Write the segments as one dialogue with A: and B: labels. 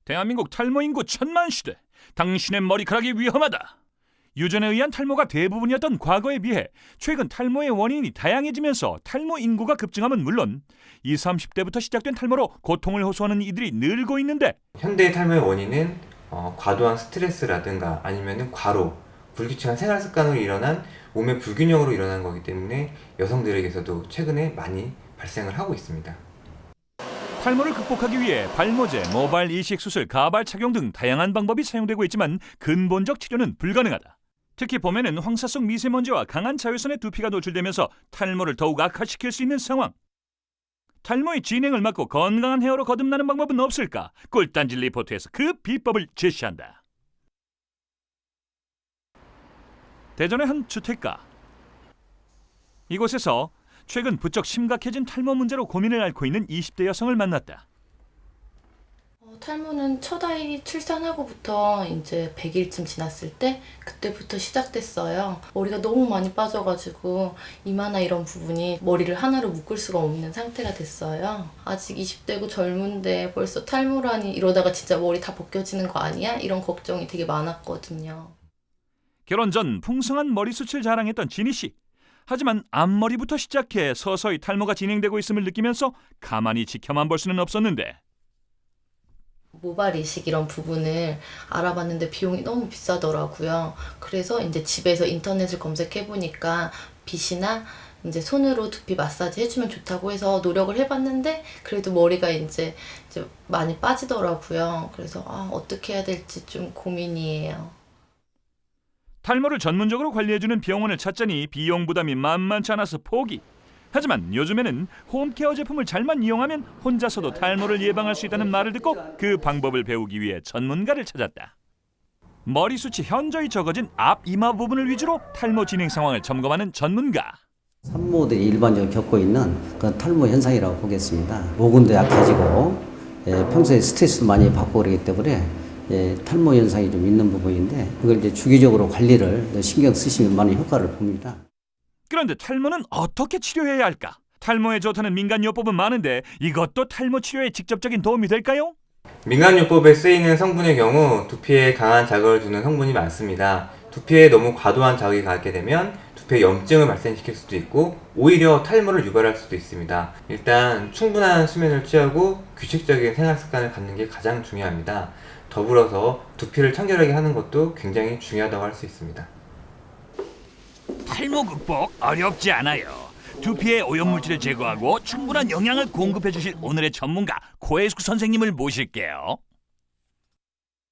A: 대한민국 탈모 인구 1000만 시대. 당신의 머리카락이 위험하다. 유전에 의한 탈모가 대부분이었던 과거에 비해 최근 탈모의 원인이 다양해지면서 탈모 인구가 급증함은 물론 20, 30대부터 시작된 탈모로 고통을 호소하는 이들이 늘고 있는데,
B: 현대의 탈모의 원인은 과도한 스트레스라든가 아니면 과로, 불규칙한 생활 습관으로 일어난 몸의 불균형으로 일어난 거기 때문에 여성들에게서도 최근에 많이 발생을 하고 있습니다.
A: 탈모를 극복하기 위해 발모제, 모발 이식 수술, 가발 착용 등 다양한 방법이 사용되고 있지만 근본적 치료는 불가능하다. 특히 봄에는 황사 속 미세먼지와 강한 자외선에 두피가 노출되면서 탈모를 더욱 악화시킬 수 있는 상황. 탈모의 진행을 막고 건강한 헤어로 거듭나는 방법은 없을까? 꿀단지 리포트에서 그 비법을 제시한다. 대전의 한 주택가. 이곳에서 최근 부쩍 심각해진 탈모 문제로 고민을 앓고 있는 20대 여성을 만났다.
C: 탈모는 첫 아이 출산하고부터 이제 100일쯤 지났을 때 그때부터 시작됐어요. 머리가 너무 많이 빠져가지고 이마나 이런 부분이 머리를 하나로 묶을 수가 없는 상태가 됐어요. 아직 20대고 젊은데 벌써 탈모라니, 이러다가 진짜 머리 다 벗겨지는 거 아니야? 이런 걱정이 되게 많았거든요.
A: 결혼 전 풍성한 머리숱을 자랑했던 진희 씨. 하지만 앞머리부터 시작해 서서히 탈모가 진행되고 있음을 느끼면서 가만히 지켜만 볼 수는 없었는데,
C: 모발 이식 이런 부분을 알아봤는데 비용이 너무 비싸더라고요. 그래서 이제 집에서 인터넷을 검색해보니까 빗이나 이제 손으로 두피 마사지 해주면 좋다고 해서 노력을 해봤는데 그래도 머리가 이제 많이 빠지더라고요. 그래서 어떻게 해야 될지 좀 고민이에요.
A: 탈모를 전문적으로 관리해주는 병원을 찾자니 비용 부담이 만만치 않아서 포기. 하지만 요즘에는 홈케어 제품을 잘만 이용하면 혼자서도 탈모를 예방할 수 있다는 말을 듣고 그 방법을 배우기 위해 전문가를 찾았다. 머리숱이 현저히 적어진 앞 이마 부분을 위주로 탈모 진행 상황을 점검하는 전문가.
D: 산모들이 일반적으로 겪고 있는 그런 탈모 현상이라고 보겠습니다. 모근도 약해지고 평소에 스트레스도 많이 받고 그러기 때문에 탈모 현상이 좀 있는 부분인데, 그걸 이제 주기적으로 관리를 신경 쓰시면 많은 효과를 봅니다.
A: 그런데 탈모는 어떻게 치료해야 할까? 탈모에 좋다는 민간요법은 많은데 이것도 탈모 치료에 직접적인 도움이 될까요?
B: 민간요법에 쓰이는 성분의 경우 두피에 강한 자극을 주는 성분이 많습니다. 두피에 너무 과도한 자극이 가게 되면 두피에 염증을 발생시킬 수도 있고 오히려 탈모를 유발할 수도 있습니다. 일단 충분한 수면을 취하고 규칙적인 생활 습관을 갖는 게 가장 중요합니다. 더불어서 두피를 청결하게 하는 것도 굉장히 중요하다고 할 수 있습니다.
A: 탈모 극복 어렵지 않아요. 두피의 오염물질을 제거하고 충분한 영양을 공급해 주실 오늘의 전문가 고혜숙 선생님을 모실게요.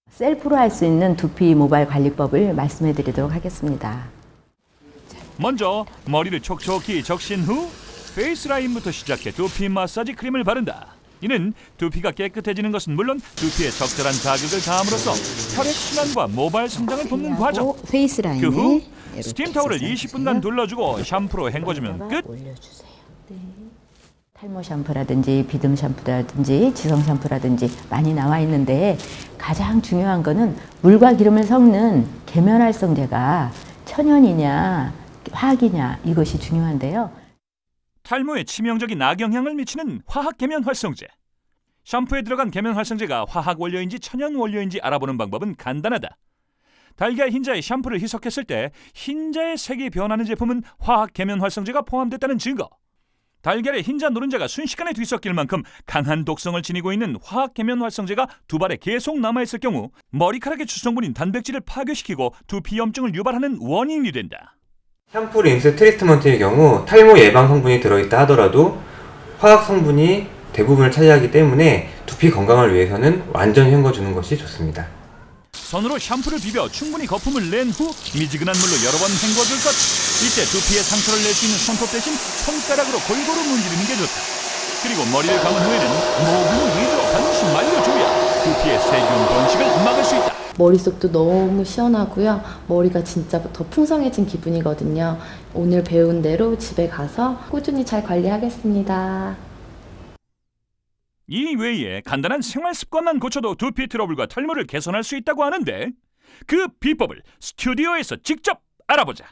E: 셀프로 할 수 있는 두피 모발 관리법을 말씀해 드리도록 하겠습니다.
A: 먼저 머리를 촉촉히 적신 후 페이스라인부터 시작해 두피 마사지 크림을 바른다. 이는 두피가 깨끗해지는 것은 물론 두피에 적절한 자극을 가함으로써 혈액 순환과 모발 성장을 돕는 과정.
E: 페이스라인에
A: 그 후
E: 이렇게
A: 스팀 타올을 20분간 둘러주고 샴푸로 헹궈주면 끝.
E: 올려주세요. 네. 탈모 샴푸라든지 비듬 샴푸라든지 지성 샴푸라든지 많이 나와 있는데 가장 중요한 거는 물과 기름을 섞는 계면활성제가 천연이냐 화학이냐, 이것이 중요한데요.
A: 탈모에 치명적인 악영향을 미치는 화학 계면 활성제. 샴푸에 들어간 계면 활성제가 화학 원료인지 천연 원료인지 알아보는 방법은 간단하다. 달걀 흰자에 샴푸를 희석했을 때 흰자의 색이 변하는 제품은 화학 계면 활성제가 포함됐다는 증거. 달걀의 흰자 노른자가 순식간에 뒤섞일 만큼 강한 독성을 지니고 있는 화학 계면 활성제가 두발에 계속 남아있을 경우 머리카락의 주성분인 단백질을 파괴시키고 두피 염증을 유발하는 원인이 된다.
B: 샴푸, 린스, 트리트먼트의 경우 탈모 예방 성분이 들어있다 하더라도 화학 성분이 대부분을 차지하기 때문에 두피 건강을 위해서는 완전히 헹궈주는 것이 좋습니다.
A: 손으로 샴푸를 비벼 충분히 거품을 낸 후 미지근한 물로 여러 번 헹궈줄 것. 이때 두피에 상처를 낼 수 있는 손톱 대신 손가락으로 골고루 문지르는 게 좋다. 그리고 머리를 감은 후에는 모근 위주로 반드시 말려줘야 두피의 세균 번식을 막을 수 있다.
C: 머릿속도 너무 시원하고요. 머리가 진짜 더 풍성해진 기분이거든요. 오늘 배운 대로 집에 가서 꾸준히 잘 관리하겠습니다.
A: 이 외에 간단한 생활 습관만 고쳐도 두피 트러블과 탈모를 개선할 수 있다고 하는데 그 비법을 스튜디오에서 직접 알아보자.